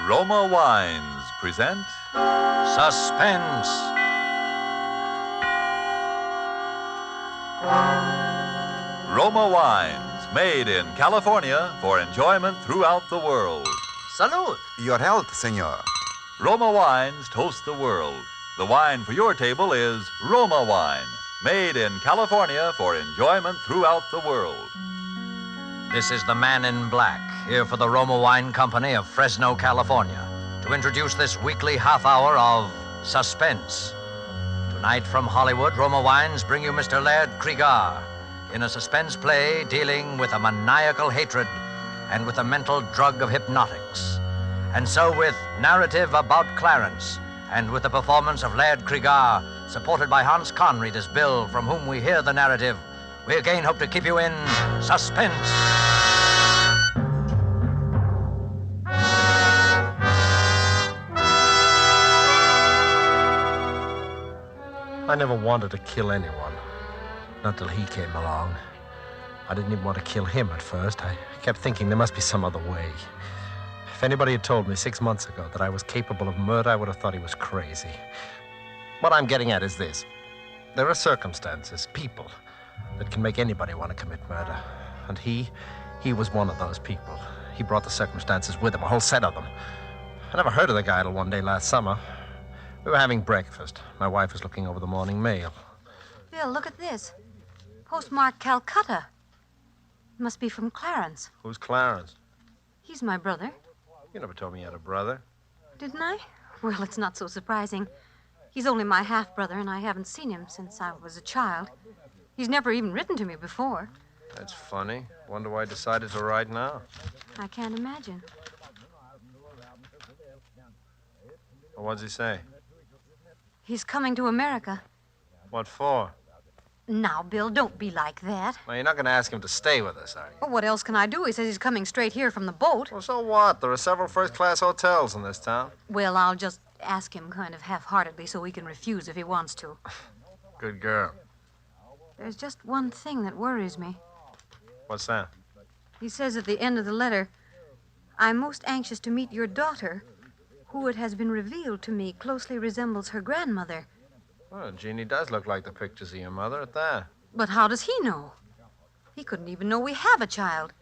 Roma Wines present Suspense. Roma Wines, made in California for enjoyment throughout the world. Salud. Your health, senor. Roma Wines toast the world. The wine for your table is Roma Wine, made in California for enjoyment throughout the world. This is the Man in Black, here for the Roma Wine Company of Fresno, California, to introduce this weekly half hour of Suspense. Tonight from Hollywood, Roma Wines bring you Mr. Laird Krieger in a suspense play dealing with a maniacal hatred and with the mental drug of hypnotics. And so with narrative about Clarence and with the performance of Laird Krieger, supported by Hans Conried as Bill, from whom we hear the narrative, we again hope to keep you in suspense. I never wanted to kill anyone. Not till he came along. I didn't even want to kill him at first. I kept thinking there must be some other way. If anybody had told me 6 months ago that I was capable of murder, I would have thought he was crazy. What I'm getting at is this. There are circumstances, people, that can make anybody want to commit murder. And he was one of those people. He brought the circumstances with him, a whole set of them. I never heard of the guy till one day last summer. We were having breakfast. My wife was looking over the morning mail. Bill, look at this. Postmarked Calcutta. It must be from Clarence. Who's Clarence? He's my brother. You never told me you had a brother. Didn't I? Well, it's not so surprising. He's only my half-brother, and I haven't seen him since I was a child. He's never even written to me before. That's funny. Wonder why I decided to write now. I can't imagine. Well, what's he say? He's coming to America. What for? Now, Bill, don't be like that. Well, you're not going to ask him to stay with us, are you? Well, what else can I do? He says he's coming straight here from the boat. Well, so what? There are several first-class hotels in this town. Well, I'll just ask him kind of half-heartedly so he can refuse if he wants to. Good girl. There's just one thing that worries me. What's that? He says at the end of the letter, I'm most anxious to meet your daughter, who it has been revealed to me closely resembles her grandmother. Well, Jeannie does look like the pictures of your mother at that. But how does he know? He couldn't even know we have a child.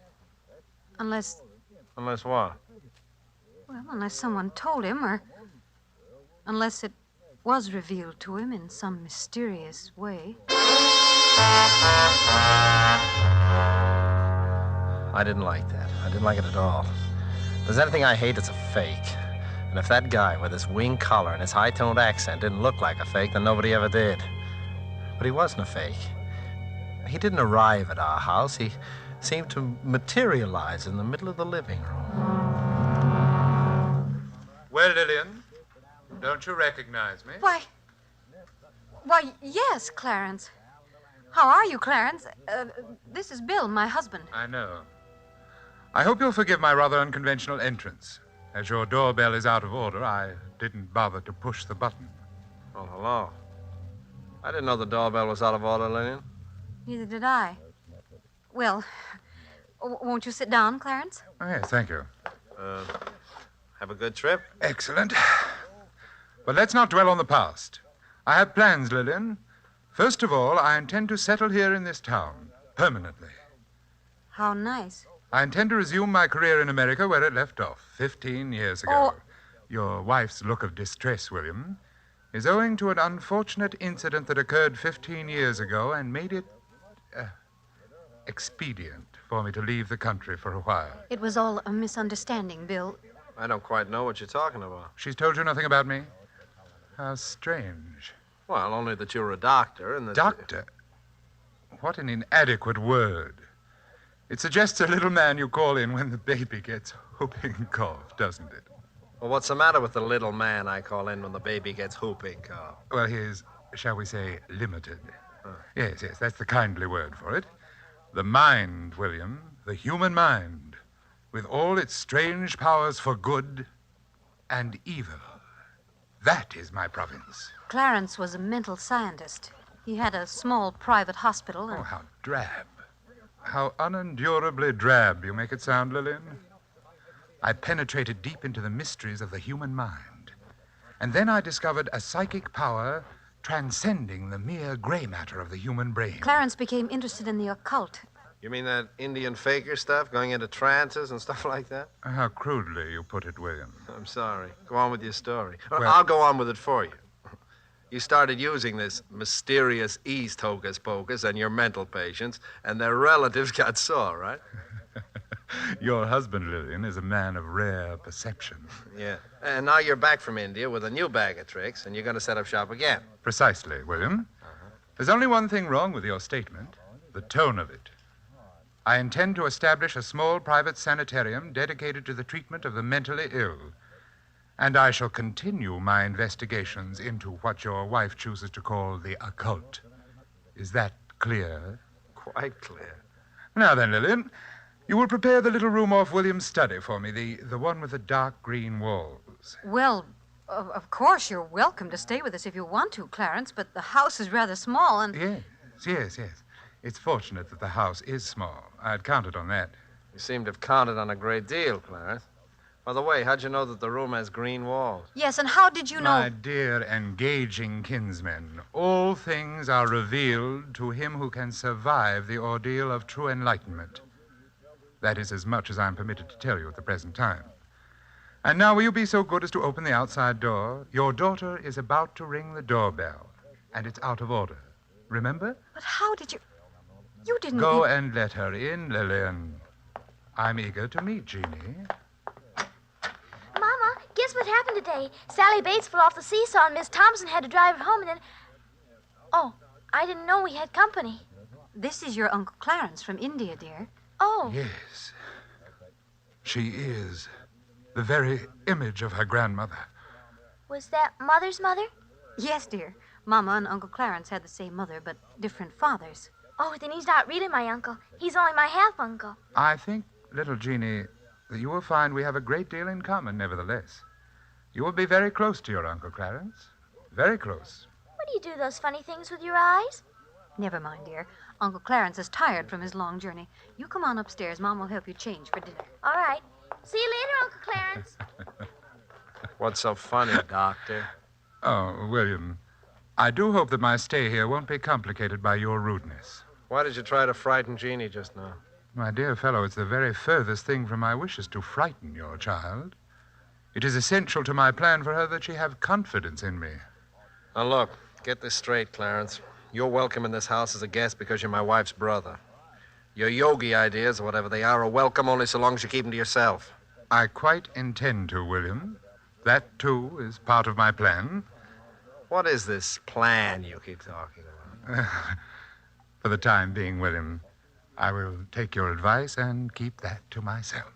Unless, Unless what? well, unless someone told him, or unless it was revealed to him in some mysterious way. I didn't like that. I didn't like it at all. If there's anything I hate, it's a fake. And if that guy with his wing collar and his high-toned accent didn't look like a fake, then nobody ever did. But he wasn't a fake. He didn't arrive at our house. He seemed to materialize in the middle of the living room. Well, Lillian, don't you recognize me? Why, yes, Clarence. How are you, Clarence? This is Bill, my husband. I know. I hope you'll forgive my rather unconventional entrance. As your doorbell is out of order, I didn't bother to push the button. Oh, hello. I didn't know the doorbell was out of order, Lillian. Neither did I. Well, won't you sit down, Clarence? Oh, yes, thank you. Have a good trip? Excellent. But let's not dwell on the past. I have plans, Lillian. First of all, I intend to settle here in this town, permanently. How nice. I intend to resume my career in America where it left off 15 years ago. Oh. Your wife's look of distress, William, is owing to an unfortunate incident that occurred 15 years ago and made it expedient for me to leave the country for a while. It was all a misunderstanding, Bill. I don't quite know what you're talking about. She's told you nothing about me? How strange. Well, only that you're a doctor and that... Doctor? What an inadequate word. It suggests a little man you call in when the baby gets whooping cough, doesn't it? Well, what's the matter with the little man I call in when the baby gets whooping cough? Well, he is, shall we say, limited. Yes, that's the kindly word for it. The mind, William, the human mind, with all its strange powers for good and evil. That is my province. Clarence was a mental scientist. He had a small private hospital. Oh, how drab. How unendurably drab you make it sound, Lillian. I penetrated deep into the mysteries of the human mind. And then I discovered a psychic power transcending the mere gray matter of the human brain. Clarence became interested in the occult. You mean that Indian faker stuff, going into trances and stuff like that? How crudely you put it, William. I'm sorry. Go on with your story. Or Well- I'll go on with it for you. You started using this mysterious East hocus pocus on your mental patients, and their relatives got sore, right? Your husband, Lillian, is a man of rare perception. Yeah. And now you're back from India with a new bag of tricks, and you're going to set up shop again. Precisely, William. There's only one thing wrong with your statement, the tone of it. I intend to establish a small private sanitarium dedicated to the treatment of the mentally ill. And I shall continue my investigations into what your wife chooses to call the occult. Is that clear? Quite clear. Now then, Lillian, you will prepare the little room off William's study for me, the one with the dark green walls. Well, of course, you're welcome to stay with us if you want to, Clarence, but the house is rather small and... Yes. It's fortunate that the house is small. I'd counted on that. You seem to have counted on a great deal, Clarence. By the way, how'd you know that the room has green walls? Yes, and how did you know... My dear engaging kinsmen, all things are revealed to him who can survive the ordeal of true enlightenment. That is as much as I'm permitted to tell you at the present time. And now will you be so good as to open the outside door? Your daughter is about to ring the doorbell, and it's out of order. Remember? But how did you... You didn't... Go and let her in, Lillian. I'm eager to meet Jeannie. Mama, guess what happened today? Sally Bates fell off the seesaw and Miss Thompson had to drive her home and then... Oh, I didn't know we had company. This is your Uncle Clarence from India, dear. Oh. Yes. She is the very image of her grandmother. Was that Mother's mother? Yes, dear. Mama and Uncle Clarence had the same mother, but different fathers. Oh, then he's not really my uncle. He's only my half-uncle. I think, little Jeannie, that you will find we have a great deal in common, nevertheless. You will be very close to your Uncle Clarence. Very close. What do you do those funny things with your eyes? Never mind, dear. Uncle Clarence is tired from his long journey. You come on upstairs. Mom will help you change for dinner. All right. See you later, Uncle Clarence. What's so funny, Doctor? Oh, William, I do hope that my stay here won't be complicated by your rudeness. Why did you try to frighten Jeannie just now? My dear fellow, it's the very furthest thing from my wishes to frighten your child. It is essential to my plan for her that she have confidence in me. Now, look, get this straight, Clarence. You're welcome in this house as a guest because you're my wife's brother. Your yogi ideas, or whatever they are welcome only so long as you keep them to yourself. I quite intend to, William. That, too, is part of my plan. What is this plan you keep talking about? For the time being, William, I will take your advice and keep that to myself.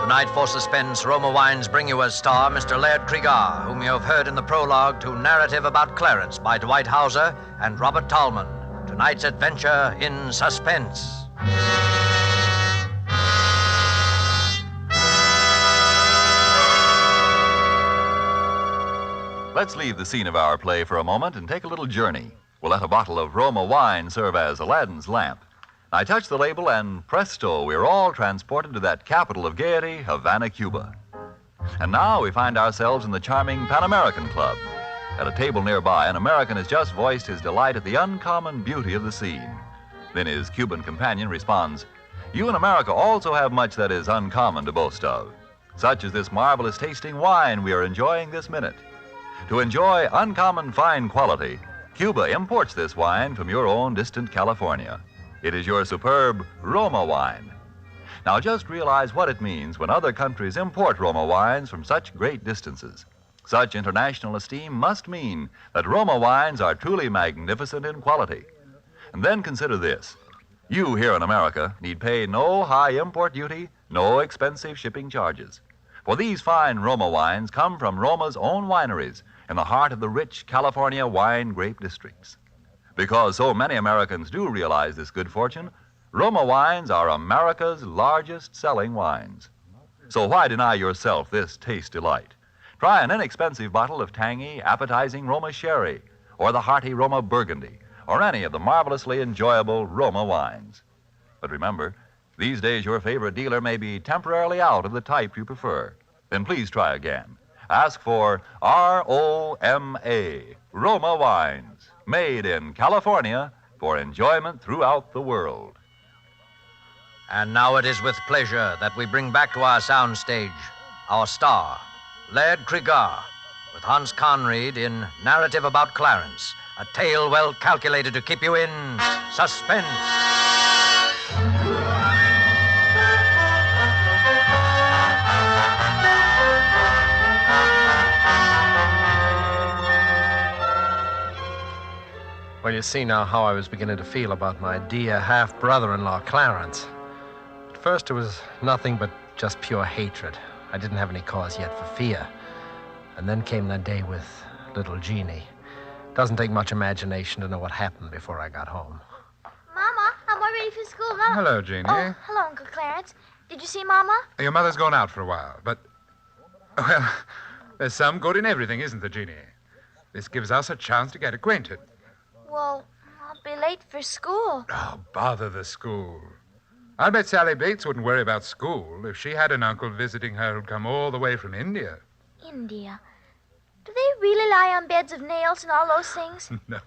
Tonight, for suspense, Roma Wines bring you as star Mr. Laird Cregar, whom you have heard in the prologue to Narrative About Clarence by Dwight Hauser and Robert Tallman. Tonight's adventure in suspense. Let's leave the scene of our play for a moment and take a little journey. We'll let a bottle of Roma wine serve as Aladdin's lamp. I touch the label, and presto, we're all transported to that capital of gaiety, Havana, Cuba. And now we find ourselves in the charming Pan American Club. At a table nearby, an American has just voiced his delight at the uncommon beauty of the scene. Then his Cuban companion responds, "You in America also have much that is uncommon to boast of, such as this marvelous tasting wine we are enjoying this minute. To enjoy uncommon fine quality, Cuba imports this wine from your own distant California. It is your superb Roma wine. Now just realize what it means when other countries import Roma wines from such great distances. Such international esteem must mean that Roma wines are truly magnificent in quality. And then consider this. You here in America need pay no high import duty, no expensive shipping charges. For these fine Roma wines come from Roma's own wineries in the heart of the rich California wine grape districts. Because so many Americans do realize this good fortune, Roma wines are America's largest selling wines. So why deny yourself this taste delight? Try an inexpensive bottle of tangy, appetizing Roma sherry, or the hearty Roma Burgundy, or any of the marvelously enjoyable Roma wines. But remember, these days your favorite dealer may be temporarily out of the type you prefer. Then please try again. Ask for R-O-M-A, Roma Wines, made in California for enjoyment throughout the world. And now it is with pleasure that we bring back to our soundstage our star, Laird Cregar, with Hans Conried in Narrative About Clarence, a tale well calculated to keep you in suspense. Well, you see now how I was beginning to feel about my dear half-brother-in-law, Clarence. At first, it was nothing but just pure hatred. I didn't have any cause yet for fear. And then came that day with little Jeannie. Doesn't take much imagination to know what happened before I got home. Mama, I'm all ready for school. Mama. Hello, Jeannie. Oh, hello, Uncle Clarence. Did you see Mama? Your mother's gone out for a while, but... Well, there's some good in everything, isn't there, Jeannie? This gives us a chance to get acquainted. Well, I'll be late for school. Oh, bother the school. I'll bet Sally Bates wouldn't worry about school if she had an uncle visiting her who'd come all the way from India. India. Do they really lie on beds of nails and all those things? No.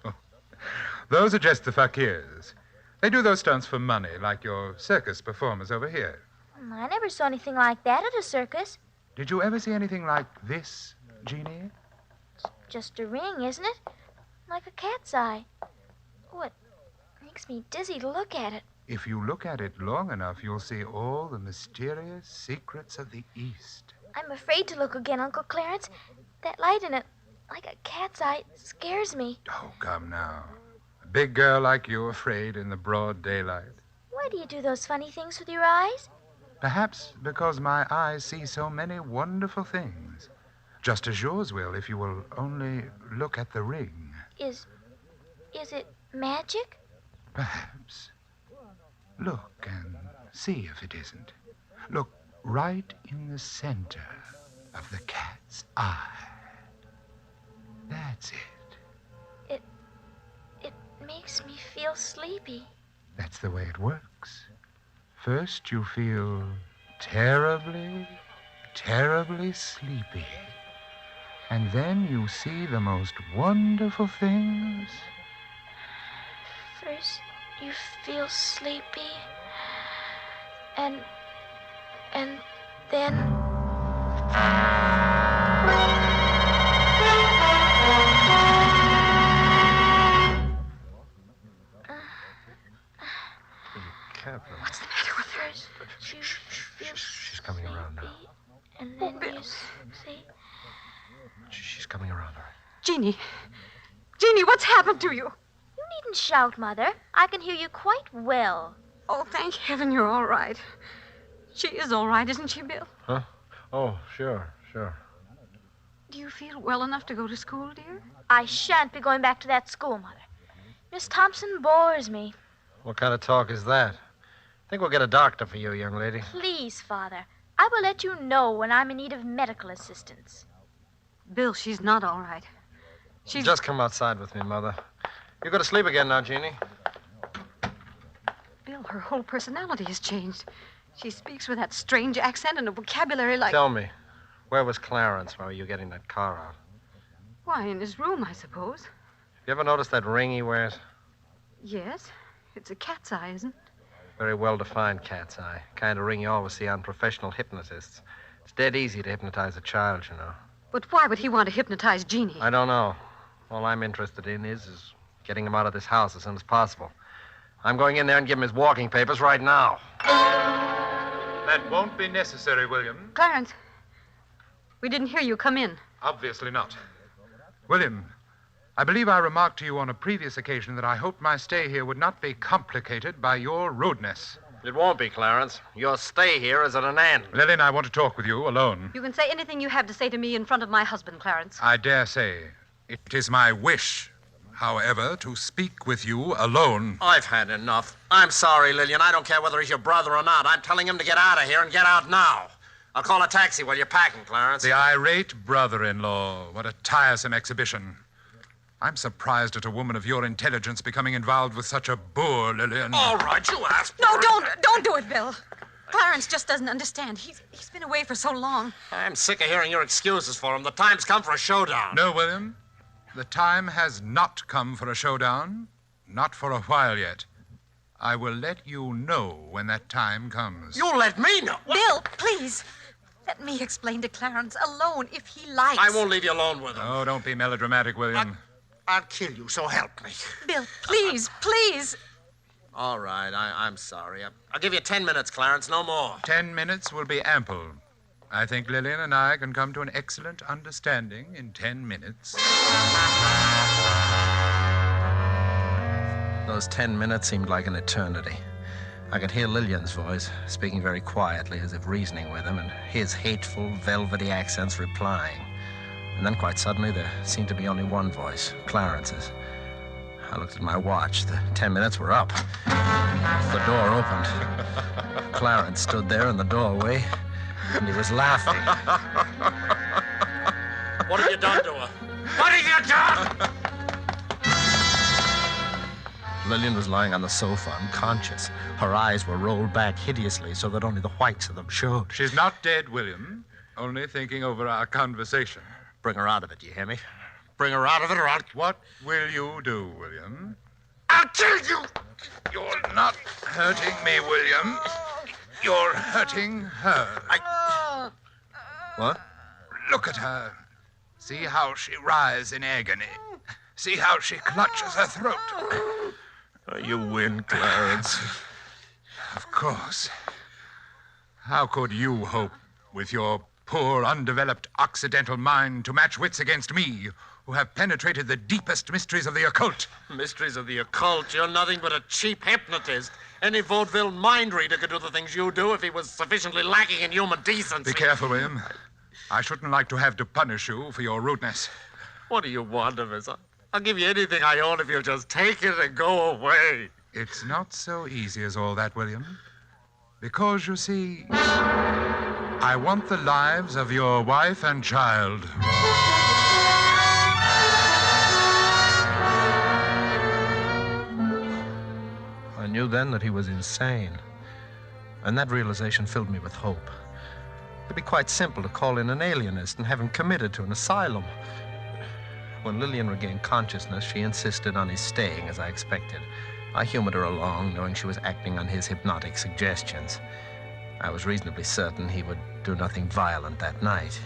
Those are just the fakirs. They do those stunts for money, like your circus performers over here. I never saw anything like that at a circus. Did you ever see anything like this, Jeannie? Just a ring, isn't it? Like a cat's eye. Oh, it makes me dizzy to look at it. If you look at it long enough, you'll see all the mysterious secrets of the East. I'm afraid to look again, Uncle Clarence. That light in it, like a cat's eye, scares me. Oh, come now. A big girl like you afraid in the broad daylight. Why do you do those funny things with your eyes? Perhaps because my eyes see so many wonderful things. Just as yours will if you will only look at the ring. Is it magic? Perhaps. Look and see if it isn't. Look right in the center of the cat's eye. That's it. It makes me feel sleepy. That's the way it works. First you feel terribly, terribly sleepy. And then you see the most wonderful things. First, you feel sleepy, and then... Catherine. What's the matter with her? First, you feel She's coming around now. sleepy, and then you see... She's coming around her. Jeannie. Jeannie, what's happened to you? You needn't shout, Mother. I can hear you quite well. Oh, thank heaven you're all right. She is all right, isn't she, Bill? Huh? Oh, sure. Do you feel well enough to go to school, dear? I shan't be going back to that school, Mother. Miss Thompson bores me. What kind of talk is that? I think we'll get a doctor for you, young lady. Please, Father. I will let you know when I'm in need of medical assistance. Bill, she's not all right. She's... Just come outside with me, Mother. You go to sleep again now, Jeannie. Bill, her whole personality has changed. She speaks with that strange accent and a vocabulary like... Tell me, where was Clarence while you were getting that car out? Why, in his room, I suppose. You ever notice that ring he wears? Yes. It's a cat's eye, isn't it? Very well-defined cat's eye. Kind of ring you always see on professional hypnotists. It's dead easy to hypnotize a child, you know. But why would he want to hypnotize Jeannie? I don't know. All I'm interested in is getting him out of this house as soon as possible. I'm going in there and give him his walking papers right now. That won't be necessary, William. Clarence, we didn't hear you come in. Obviously not. William, I believe I remarked to you on a previous occasion that I hoped my stay here would not be complicated by your rudeness. It won't be, Clarence. Your stay here is at an end. Lillian, I want to talk with you alone. You can say anything you have to say to me in front of my husband, Clarence. I dare say it is my wish, however, to speak with you alone. I've had enough. I'm sorry, Lillian. I don't care whether he's your brother or not. I'm telling him to get out of here and get out now. I'll call a taxi while you're packing, Clarence. The irate brother-in-law. What a tiresome exhibition. I'm surprised at a woman of your intelligence becoming involved with such a boor, Lillian. All right, you asked No, for it. don't do it, Bill. Clarence just doesn't understand. He's been away for so long. I'm sick of hearing your excuses for him. The time's come for a showdown. No, William. The time has not come for a showdown. Not for a while yet. I will let you know when that time comes. You'll let me know. Bill, please. Let me explain to Clarence alone if he likes. I won't leave you alone with him. Oh, don't be melodramatic, William. I'll kill you, so help me. Bill, please, please. All right, I'm sorry. I'll give you 10 minutes, Clarence, no more. 10 minutes will be ample. I think Lillian and I can come to an excellent understanding in 10 minutes. Those 10 minutes seemed like an eternity. I could hear Lillian's voice, speaking very quietly as if reasoning with him, and his hateful, velvety accents replying. And then quite suddenly there seemed to be only one voice, Clarence's. I looked at my watch. The 10 minutes were up. The door opened. Clarence stood there in the doorway, and he was laughing. What have you done to her? What have you done? Lillian was lying on the sofa, unconscious. Her eyes were rolled back hideously so that only the whites of them showed. She's not dead, William. Only thinking over our conversation. Bring her out of it, you hear me? Bring her out of it or I'll... What will you do, William? I'll kill you! You're not hurting me, William. You're hurting her. What? Look at her. See how she writhes in agony. See how she clutches her throat. You win, Clarence. Of course. How could you hope, with your poor, undeveloped Occidental mind, to match wits against me, who have penetrated the deepest mysteries of the occult? Mysteries of the occult. You're nothing but a cheap hypnotist. Any vaudeville mind reader could do the things you do if he was sufficiently lacking in human decency. Be careful, William. I shouldn't like to have to punish you for your rudeness. What do you want of us? I'll give you anything I own if you'll just take it and go away. It's not so easy as all that, William. Because, you see, I want the lives of your wife and child. I knew then that he was insane. And that realization filled me with hope. It'd be quite simple to call in an alienist and have him committed to an asylum. When Lillian regained consciousness, she insisted on his staying, as I expected. I humored her along, knowing she was acting on his hypnotic suggestions. I was reasonably certain he would do nothing violent that night.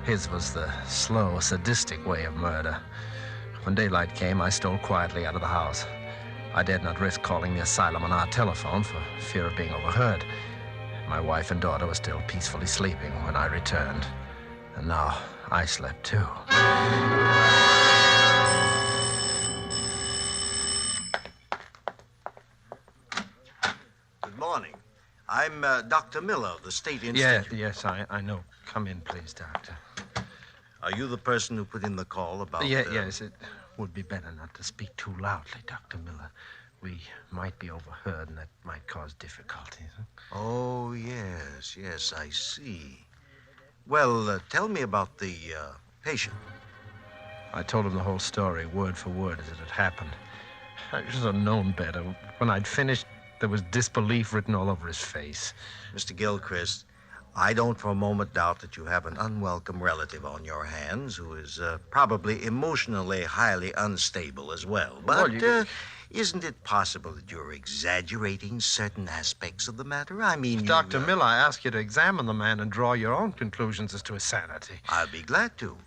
His was the slow, sadistic way of murder. When daylight came, I stole quietly out of the house. I dared not risk calling the asylum on our telephone for fear of being overheard. My wife and daughter were still peacefully sleeping when I returned. And now I slept too. Good morning. I'm Dr. Miller of the State Institute. Yes, I know. Come in, please, Doctor. Are you the person who put in the call about... Yes, it would be better not to speak too loudly, Dr. Miller. We might be overheard, and that might cause difficulties. Oh, yes, I see. Well, tell me about the patient. I told him the whole story, word for word, as it had happened. I should have known better. When I'd finished, there was disbelief written all over his face. Mr. Gilchrist, I don't for a moment doubt that you have an unwelcome relative on your hands who is probably emotionally highly unstable as well. But isn't it possible that you're exaggerating certain aspects of the matter? I mean, Dr. Miller, I ask you to examine the man and draw your own conclusions as to his sanity. I'll be glad to.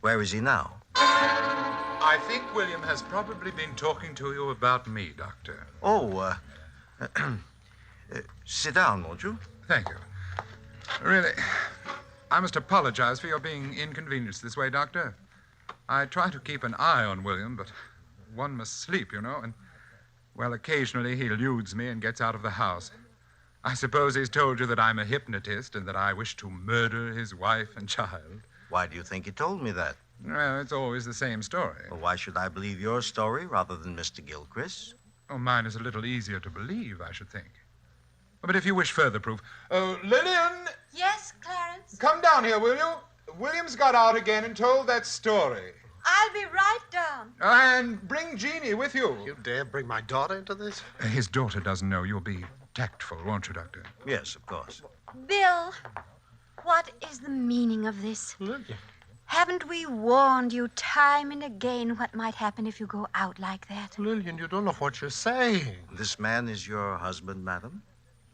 Where is he now? I think William has probably been talking to you about me, Doctor. Oh, sit down, won't you? Thank you. Really, I must apologize for your being inconvenienced this way, Doctor. I try to keep an eye on William, but one must sleep, you know, and, well, occasionally he eludes me and gets out of the house. I suppose he's told you that I'm a hypnotist and that I wish to murder his wife and child. Why do you think he told me that? Well, it's always the same story. Well, why should I believe your story rather than Mr. Gilchrist's? Oh, mine is a little easier to believe, I should think. But if you wish further proof... Oh, Lillian! Yes, Clarence? Come down here, will you? William's got out again and told that story. I'll be right down. And bring Jeannie with you. You dare bring my daughter into this? His daughter doesn't know. You'll be tactful, won't you, Doctor? Yes, of course. Bill, what is the meaning of this? Lillian. Haven't we warned you time and again what might happen if you go out like that? Lillian, you don't know what you're saying. This man is your husband, madam?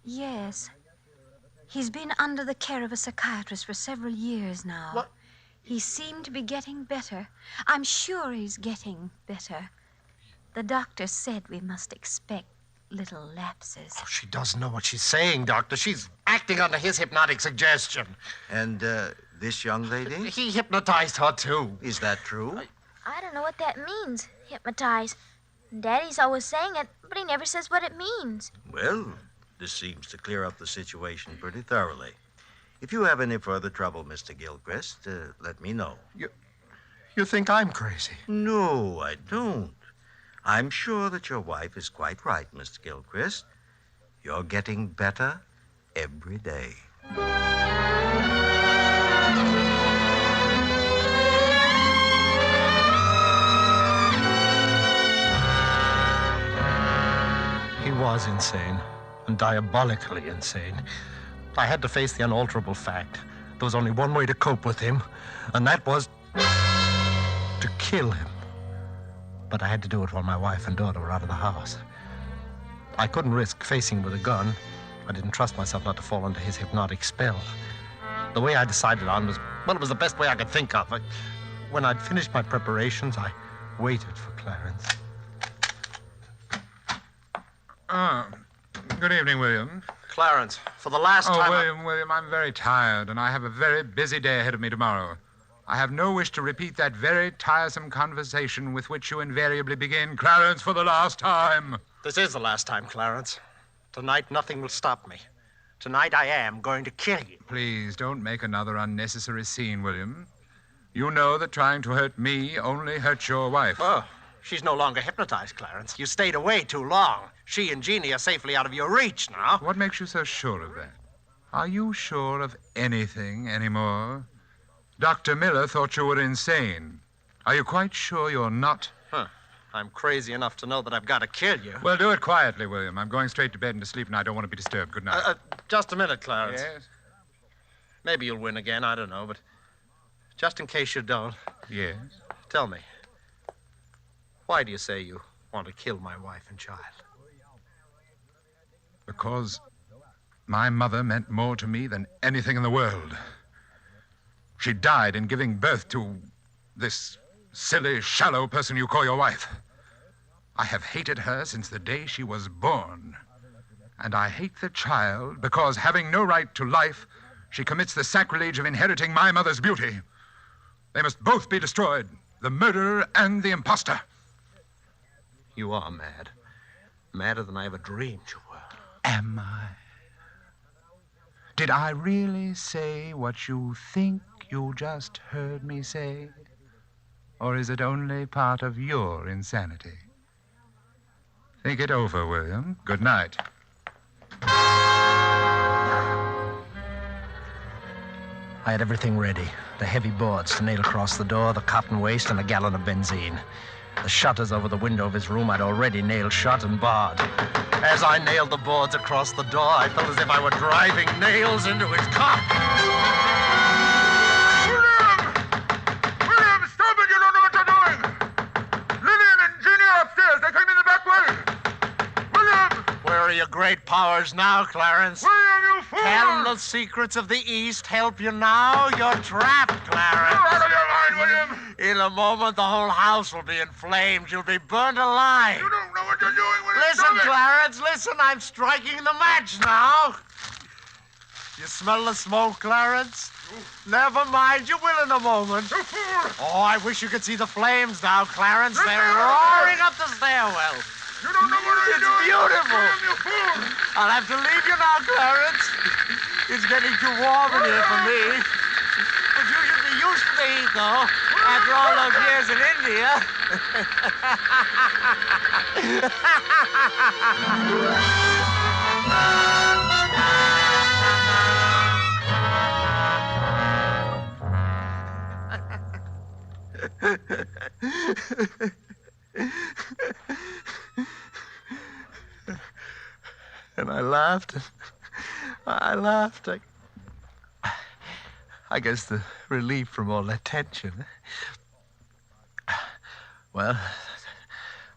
Yes. He's been under the care of a psychiatrist for several years now. What? He seemed to be getting better. I'm sure he's getting better. The doctor said we must expect little lapses. Oh, she doesn't know what she's saying, Doctor. She's acting under his hypnotic suggestion. And this young lady? He hypnotized her, too. Is that true? I don't know what that means, hypnotize. Daddy's always saying it, but he never says what it means. Well, this seems to clear up the situation pretty thoroughly. If you have any further trouble, Mr. Gilchrist, let me know. You think I'm crazy? No, I don't. I'm sure that your wife is quite right, Mr. Gilchrist. You're getting better every day. He was insane, and diabolically insane. I had to face the unalterable fact. There was only one way to cope with him, and that was to kill him. But I had to do it while my wife and daughter were out of the house. I couldn't risk facing him with a gun. I didn't trust myself not to fall under his hypnotic spell. The way I decided on was, well, it was the best way I could think of. When I'd finished my preparations, I waited for Clarence. Good evening, William. Clarence, for the last time... William, I'm very tired, and I have a very busy day ahead of me tomorrow. I have no wish to repeat that very tiresome conversation with which you invariably begin, Clarence, for the last time. This is the last time, Clarence. Tonight, nothing will stop me. Tonight, I am going to kill you. Please don't make another unnecessary scene, William. You know that trying to hurt me only hurts your wife. Oh, she's no longer hypnotized, Clarence. You stayed away too long. She and Jeannie are safely out of your reach now. What makes you so sure of that? Are you sure of anything anymore? Dr. Miller thought you were insane. Are you quite sure you're not? I'm crazy enough to know that I've got to kill you. Well, do it quietly, William. I'm going straight to bed and to sleep, and I don't want to be disturbed. Good night. Just a minute, Clarence. Yes? Maybe you'll win again, I don't know, but just in case you don't, Yes? tell me, why do you say you want to kill my wife and child? Because my mother meant more to me than anything in the world. She died in giving birth to this silly, shallow person you call your wife. I have hated her since the day she was born. And I hate the child because, having no right to life, she commits the sacrilege of inheriting my mother's beauty. They must both be destroyed, the murderer and the imposter. You are mad. Madder than I ever dreamed you were. Am I? Did I really say what you think you just heard me say? Or is it only part of your insanity? Think it over, William. Good night. I had everything ready. The heavy boards to nail across the door, the cotton waste, and a gallon of benzine. The shutters over the window of his room I'd already nailed shut and barred. As I nailed the boards across the door, I felt as if I were driving nails into his cock. William, stop it! You don't know what you're doing! Lillian and Jeannie are upstairs. They came in the back way. William! Where are your great powers now, Clarence? William, you fool! Can the secrets of the East help you now? You're trapped, Clarence. You're out of your mind, William! In a moment, the whole house will be in flames. You'll be burned alive. You don't know what you're doing, William! Listen, Stop it! Clarence, listen. I'm striking the match now. You smell the smoke, Clarence? Never mind. You will in a moment. You fool! Oh, I wish you could see the flames now, Clarence. Let They're me out of roaring up the stairwell. You don't know what you're It's doing! beautiful. William, you fool! I'll have to leave you now, Clarence. It's getting too warm in here for me. But you should be used to the heat, though, after all those years in India. And I laughed. I laughed. I guess the relief from all that tension. Well,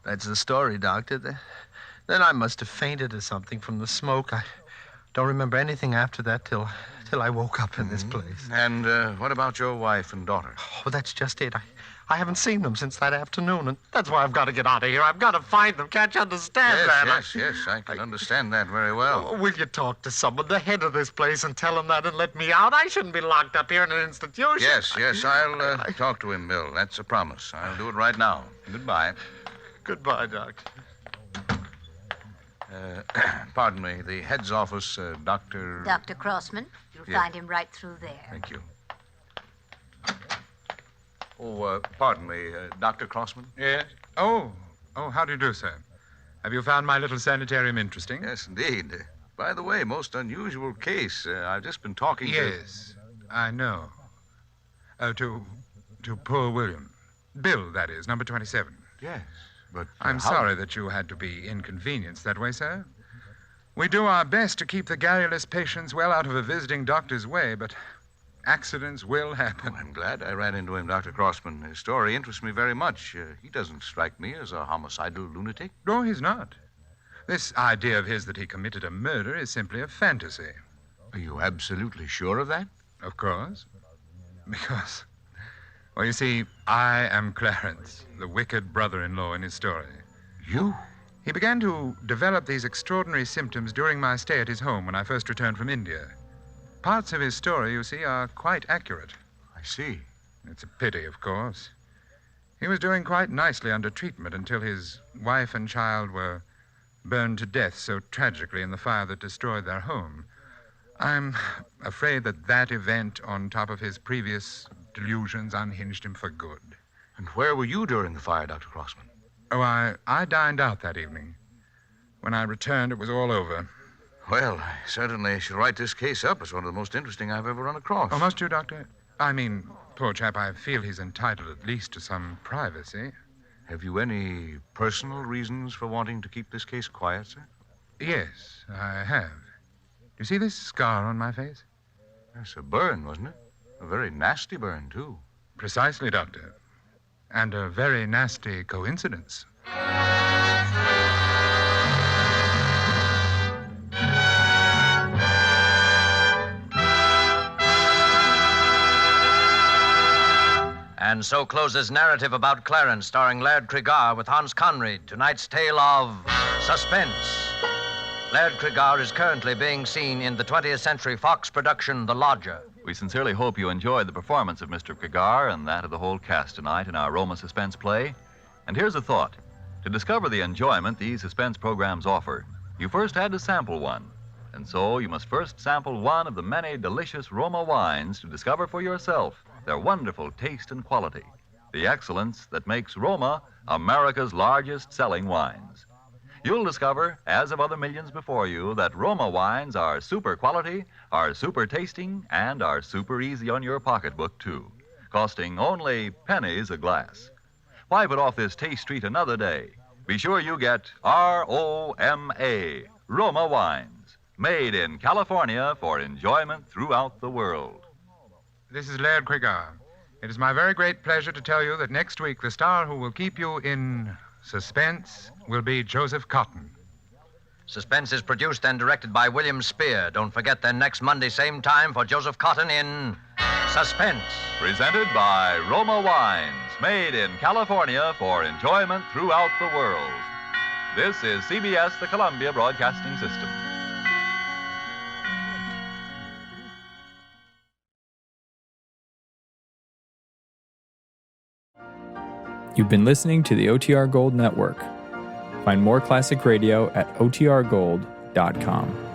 that's the story, Doctor. Then I must have fainted or something from the smoke. I don't remember anything after that till I woke up in this place. And what about your wife and daughter? Oh, that's just it. I haven't seen them since that afternoon, and that's why I've got to get out of here. I've got to find them. Can't you understand that? Yes, I can understand that very well. Oh, will you talk to someone, the head of this place, and tell him that and let me out? I shouldn't be locked up here in an institution. Yes, I'll talk to him, Bill. That's a promise. I'll do it right now. Goodbye. Goodbye, Doctor. Pardon me, the head's office, Dr. Dr. Crossman. You'll find him right through there. Thank you. Oh, pardon me, Dr. Crossman? Yes? Oh, how do you do, sir? Have you found my little sanitarium interesting? Yes, indeed. By the way, most unusual case. I've just been talking Yes, I know. To poor William. Bill, that is, number 27. Yes, but... I'm sorry that you had to be inconvenienced that way, sir. We do our best to keep the garrulous patients well out of a visiting doctor's way, but accidents will happen. I'm glad I ran into him, Dr. Crossman. His story interests me very much. He doesn't strike me as a homicidal lunatic. No, he's not. This idea of his that he committed a murder is simply a fantasy. Are you absolutely sure of that? Of course. Because, well, you see, I am Clarence, the wicked brother-in-law in his story. You? He began to develop these extraordinary symptoms during my stay at his home when I first returned from India. Parts of his story, you see, are quite accurate. I see. It's a pity, of course. He was doing quite nicely under treatment until his wife and child were burned to death so tragically in the fire that destroyed their home. I'm afraid that event, on top of his previous delusions, unhinged him for good. And where were you during the fire, Dr. Crossman? Oh, I dined out that evening. When I returned, it was all over. Well, I certainly should write this case up as one of the most interesting I've ever run across. Oh, must you, Doctor? I mean, poor chap, I feel he's entitled at least to some privacy. Have you any personal reasons for wanting to keep this case quiet, sir? Yes, I have. Do you see this scar on my face? That's a burn, wasn't it? A very nasty burn, too. Precisely, Doctor. And a very nasty coincidence. And so closes narrative about Clarence, starring Laird Cregar with Hans Conried, tonight's tale of suspense. Laird Cregar is currently being seen in the 20th Century Fox production, The Lodger. We sincerely hope you enjoyed the performance of Mr. Cregar and that of the whole cast tonight in our Roma suspense play. And here's a thought. To discover the enjoyment these suspense programs offer, you first had to sample one. And so you must first sample one of the many delicious Roma wines to discover for yourself their wonderful taste and quality, the excellence that makes Roma America's largest selling wines. You'll discover, as of other millions before you, that Roma wines are super quality, are super tasting, and are super easy on your pocketbook, too, costing only pennies a glass. Why put off this taste treat another day? Be sure you get R-O-M-A, Roma wines, made in California for enjoyment throughout the world. This is Laird Cregar. It is my very great pleasure to tell you that next week the star who will keep you in suspense will be Joseph Cotton. Suspense is produced and directed by William Spear. Don't forget then next Monday, same time, for Joseph Cotton in Suspense. Presented by Roma Wines, made in California for enjoyment throughout the world. This is CBS, the Columbia Broadcasting System. You've been listening to the OTR Gold Network. Find more classic radio at otrgold.com.